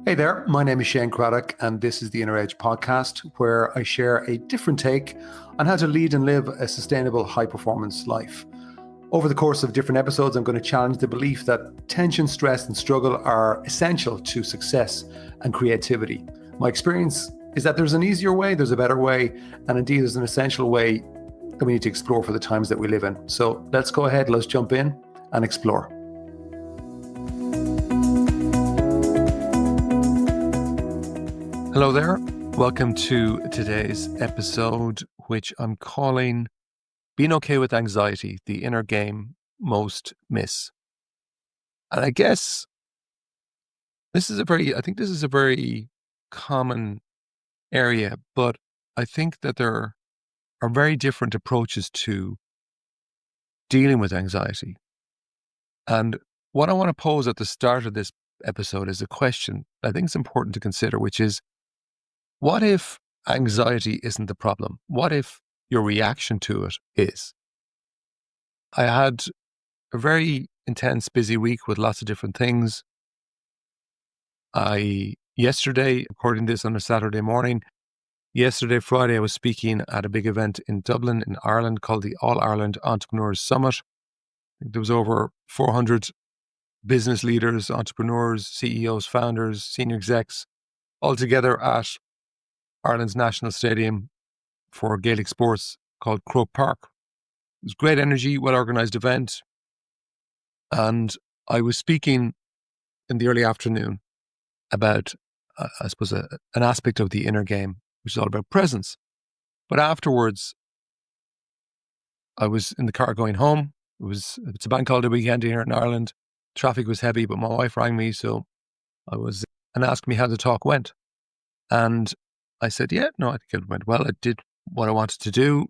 Hey there, my name is Shane Craddock, and this is the Inner Edge podcast, where I share a different take on how to lead and live a sustainable high performance life. Over the course of different episodes, I'm going to challenge the belief that tension, stress, and struggle are essential to success and creativity. My experience is that there's an easier way, there's a better way, and indeed there's an essential way that we need to explore for the times that we live in. So let's go ahead, let's jump in and explore. Hello there. Welcome to today's episode, which I'm calling Being Okay with Anxiety, the Inner Game Most Miss. And I guess I think this is a very common area, but I think that there are very different approaches to dealing with anxiety. And what I want to pose at the start of this episode is a question I think is important to consider, which is, what if anxiety isn't the problem? What if your reaction to it is? I had a very intense, busy week with lots of different things. Yesterday, recording this on a Saturday morning, Friday, I was speaking at a big event in Dublin, in Ireland, called the All Ireland Entrepreneurs Summit. There was over 400 business leaders, entrepreneurs, CEOs, founders, senior execs, all together at Ireland's national stadium for Gaelic sports called Croke Park. It was great energy, well-organized event. And I was speaking in the early afternoon about, an aspect of the inner game, which is all about presence. But afterwards, I was in the car going home. It's a bank holiday weekend here in Ireland. Traffic was heavy, but my wife rang me, and asked me how the talk went. And I said, I think it went well. I did what I wanted to do.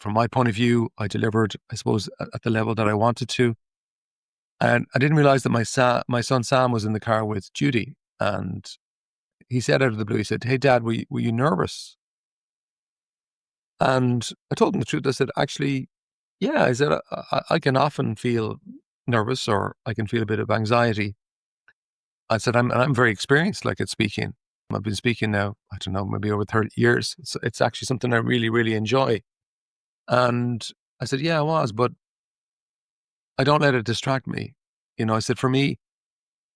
From my point of view, I delivered, I suppose, at the level that I wanted to. And I didn't realize that my son Sam was in the car with Judy. And he said out of the blue, he said, "Hey, Dad, were you nervous?" And I told him the truth. I said, actually, yeah. I said, I can often feel nervous, or I can feel a bit of anxiety. I said, I'm very experienced, at speaking. I've been speaking now, I don't know, maybe over 30 years. It's actually something I really, really enjoy. And I said, yeah, I was, but I don't let it distract me. I said, for me,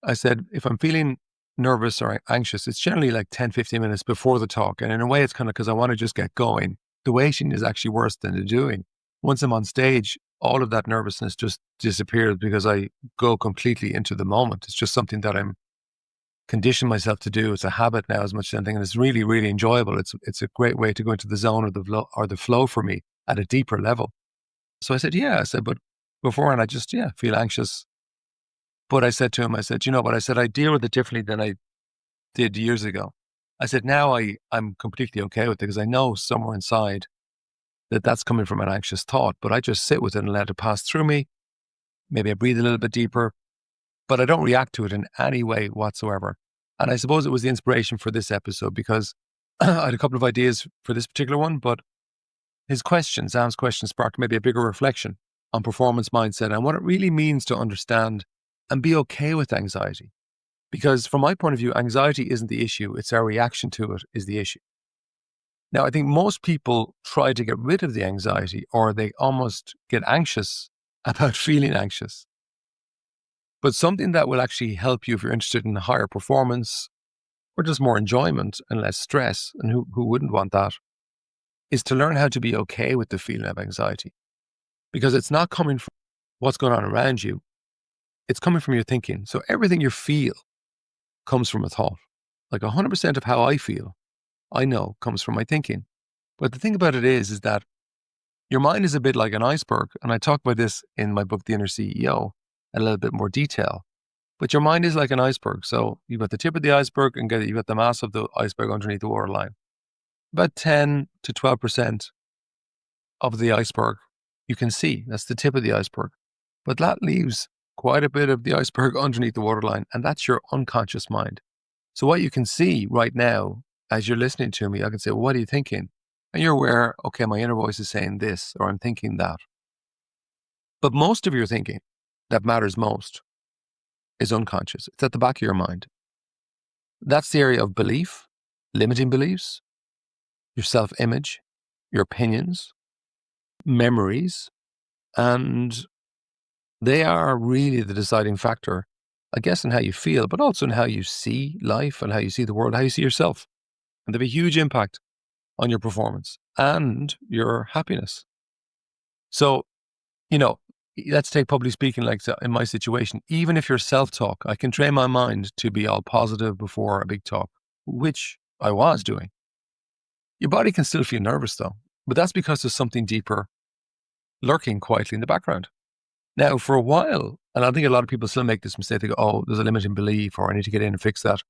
if I'm feeling nervous or anxious, it's generally like 10, 15 minutes before the talk. And in a way, it's kind of because I want to just get going. The waiting is actually worse than the doing. Once I'm on stage, all of that nervousness just disappears because I go completely into the moment. It's just something that I'm conditioned myself to do. It's a habit now as much as anything, and it's really, really enjoyable. It's a great way to go into the zone or the flow for me at a deeper level. So I said, but beforehand I just, feel anxious. But I said to him, I deal with it differently than I did years ago. I said, now I'm completely okay with it because I know somewhere inside that's coming from an anxious thought, but I just sit with it and let it pass through me. Maybe I breathe a little bit deeper, but I don't react to it in any way whatsoever. And I suppose it was the inspiration for this episode because I had a couple of ideas for this particular one, but Sam's question sparked maybe a bigger reflection on performance mindset and what it really means to understand and be okay with anxiety. Because from my point of view, anxiety isn't the issue. It's our reaction to it is the issue. Now, I think most people try to get rid of the anxiety, or they almost get anxious about feeling anxious. But something that will actually help you if you're interested in higher performance or just more enjoyment and less stress, and who wouldn't want that, is to learn how to be okay with the feeling of anxiety. Because it's not coming from what's going on around you. It's coming from your thinking. So everything you feel comes from a thought. Like 100% of how I feel, I know comes from my thinking. But the thing about it is that your mind is a bit like an iceberg. And I talk about this in my book, The Inner CEO, in a little bit more detail. But your mind is like an iceberg. So you've got the tip of the iceberg and you've got the mass of the iceberg underneath the waterline. About 10 to 12% of the iceberg you can see. That's the tip of the iceberg. But that leaves quite a bit of the iceberg underneath the waterline, and that's your unconscious mind. So what you can see right now, as you're listening to me, I can say, well, what are you thinking? And you're aware, okay, my inner voice is saying this, or I'm thinking that. But most of your thinking that matters most is unconscious. It's at the back of your mind. That's the area of belief, limiting beliefs, your self-image, your opinions, memories, and they are really the deciding factor, I guess, in how you feel, but also in how you see life and how you see the world, how you see yourself. And they have a huge impact on your performance and your happiness. So, let's take public speaking like in my situation. Even if you're self-talk, I can train my mind to be all positive before a big talk, which I was doing. Your body can still feel nervous though, but that's because there's something deeper lurking quietly in the background. Now, for a while, and I think a lot of people still make this mistake, they go, oh, there's a limiting belief, or I need to get in and fix that.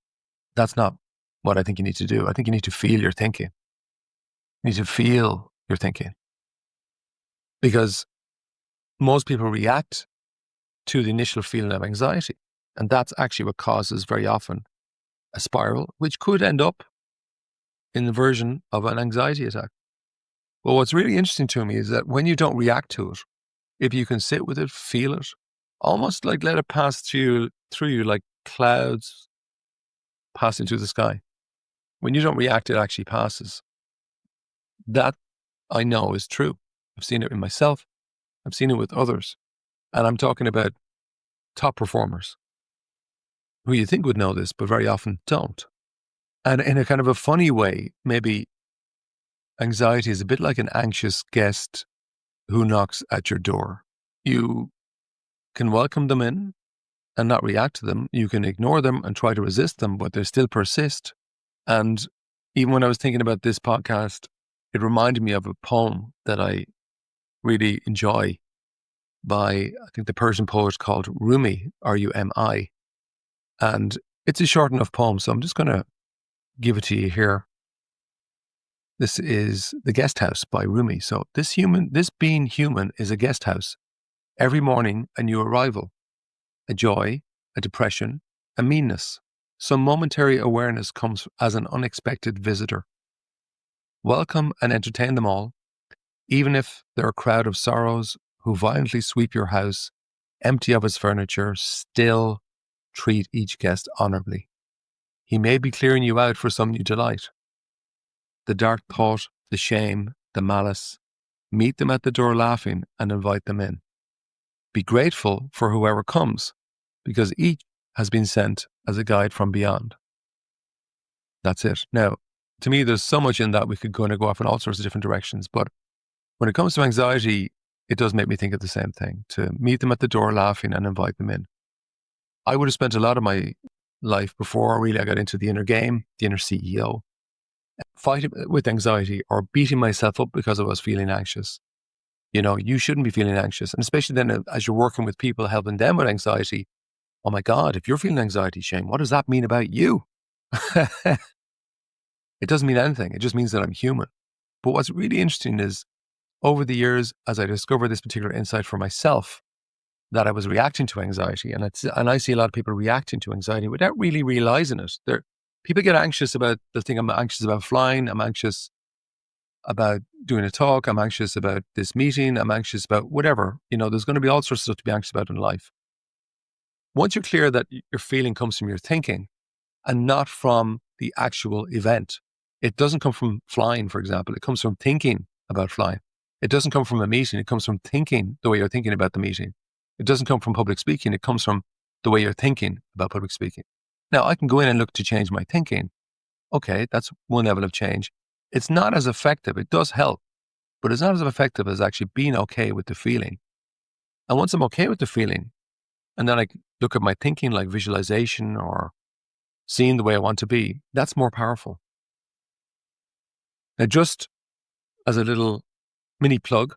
That's not what I think you need to do. I think you need to feel your thinking. You need to feel your thinking. Because most people react to the initial feeling of anxiety. And that's actually what causes very often a spiral, which could end up in the version of an anxiety attack. Well, what's really interesting to me is that when you don't react to it, if you can sit with it, feel it, almost like let it pass through you like clouds passing through the sky. When you don't react, it actually passes. That I know is true. I've seen it in myself. I've seen it with others. And I'm talking about top performers who you think would know this, but very often don't. And in a kind of a funny way, maybe anxiety is a bit like an anxious guest who knocks at your door. You can welcome them in and not react to them. You can ignore them and try to resist them, but they still persist. And even when I was thinking about this podcast, it reminded me of a poem that I really enjoy by, I think, the Persian poet called Rumi, R-U-M-I. And it's a short enough poem, so I'm just going to give it to you here. This is The Guest House by Rumi. So this being human is a guest house. Every morning, a new arrival, a joy, a depression, a meanness. Some momentary awareness comes as an unexpected visitor. Welcome and entertain them all, even if they're a crowd of sorrows who violently sweep your house, empty of its furniture, still treat each guest honorably. He may be clearing you out for some new delight. The dark thought, the shame, the malice, meet them at the door laughing and invite them in. Be grateful for whoever comes, because each has been sent as a guide from beyond. That's it. Now, to me, there's so much in that we could go off in all sorts of different directions. But when it comes to anxiety, it does make me think of the same thing, to meet them at the door laughing and invite them in. I would have spent a lot of my life before really I got into the inner game, the inner CEO, fighting with anxiety or beating myself up because I was feeling anxious. You shouldn't be feeling anxious. And especially then as you're working with people, helping them with anxiety, oh my God, if you're feeling anxiety, Shane, what does that mean about you? It doesn't mean anything. It just means that I'm human. But what's really interesting is over the years, as I discovered this particular insight for myself, that I was reacting to anxiety. And I see a lot of people reacting to anxiety without really realizing it. People get anxious about the thing. I'm anxious about flying. I'm anxious about doing a talk. I'm anxious about this meeting. I'm anxious about whatever. There's going to be all sorts of stuff to be anxious about in life. Once you're clear that your feeling comes from your thinking and not from the actual event, it doesn't come from flying, for example. It comes from thinking about flying. It doesn't come from a meeting. It comes from thinking the way you're thinking about the meeting. It doesn't come from public speaking. It comes from the way you're thinking about public speaking. Now, I can go in and look to change my thinking. Okay, that's one level of change. It's not as effective. It does help, but it's not as effective as actually being okay with the feeling. And once I'm okay with the feeling, and then I look at my thinking like visualization or seeing the way I want to be, that's more powerful. Now, just as a little mini plug,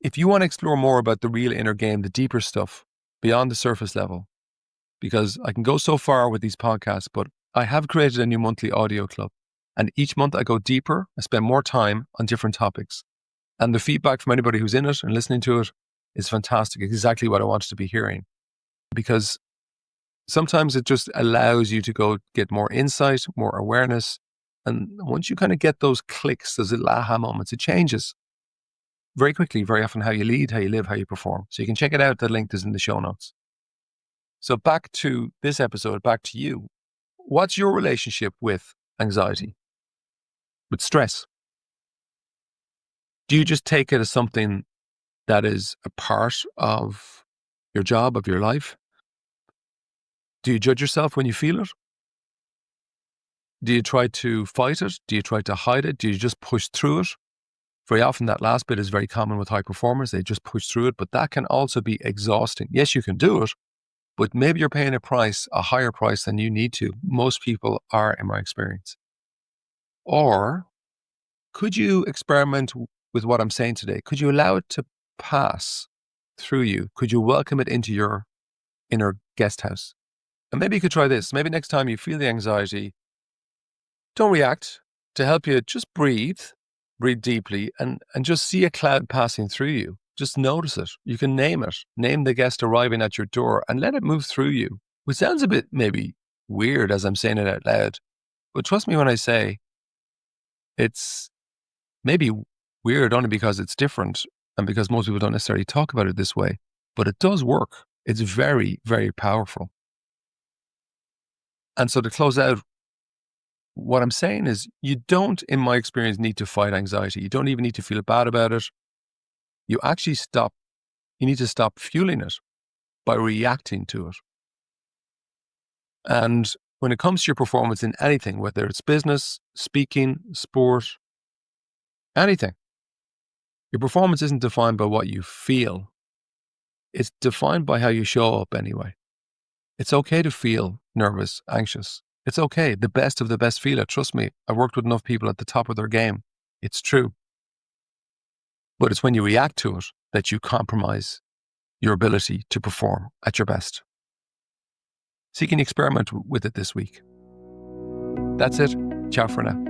if you want to explore more about the real inner game, the deeper stuff beyond the surface level, because I can go so far with these podcasts, but I have created a new monthly audio club. And each month I go deeper, I spend more time on different topics. And the feedback from anybody who's in it and listening to it is fantastic. It's exactly what I wanted to be hearing. Because sometimes it just allows you to go get more insight, more awareness. And once you kind of get those clicks, those little aha moments, it changes very quickly, very often how you lead, how you live, how you perform. So you can check it out. The link is in the show notes. So back to this episode, back to you. what's your relationship with anxiety, with stress? Do you just take it as something that is a part of your job, of your life? Do you judge yourself when you feel it? Do you try to fight it? Do you try to hide it? Do you just push through it? Very often that last bit is very common with high performers. They just push through it, but that can also be exhausting. Yes, you can do it, but maybe you're paying a higher price than you need to. Most people are, in my experience. Or could you experiment with what I'm saying today? Could you allow it to pass through you? Could you welcome it into your inner guest house? And maybe you could try this. Maybe next time you feel the anxiety, don't react. To help you, just breathe deeply, and just see a cloud passing through you. Just notice it. You can name it. Name the guest arriving at your door and let it move through you. Which sounds a bit maybe weird as I'm saying it out loud, but trust me when I say it's maybe weird only because it's different and because most people don't necessarily talk about it this way, but it does work. It's very, very powerful. And so to close out, what I'm saying is you don't, in my experience, need to fight anxiety. You don't even need to feel bad about it. You need to stop fueling it by reacting to it. And when it comes to your performance in anything, whether it's business, speaking, sport, anything, your performance isn't defined by what you feel. It's defined by how you show up anyway. It's okay to feel nervous, anxious. It's okay. The best of the best feel it. Trust me, I've worked with enough people at the top of their game. It's true. But it's when you react to it that you compromise your ability to perform at your best. So you can experiment with it this week. That's it. Ciao for now.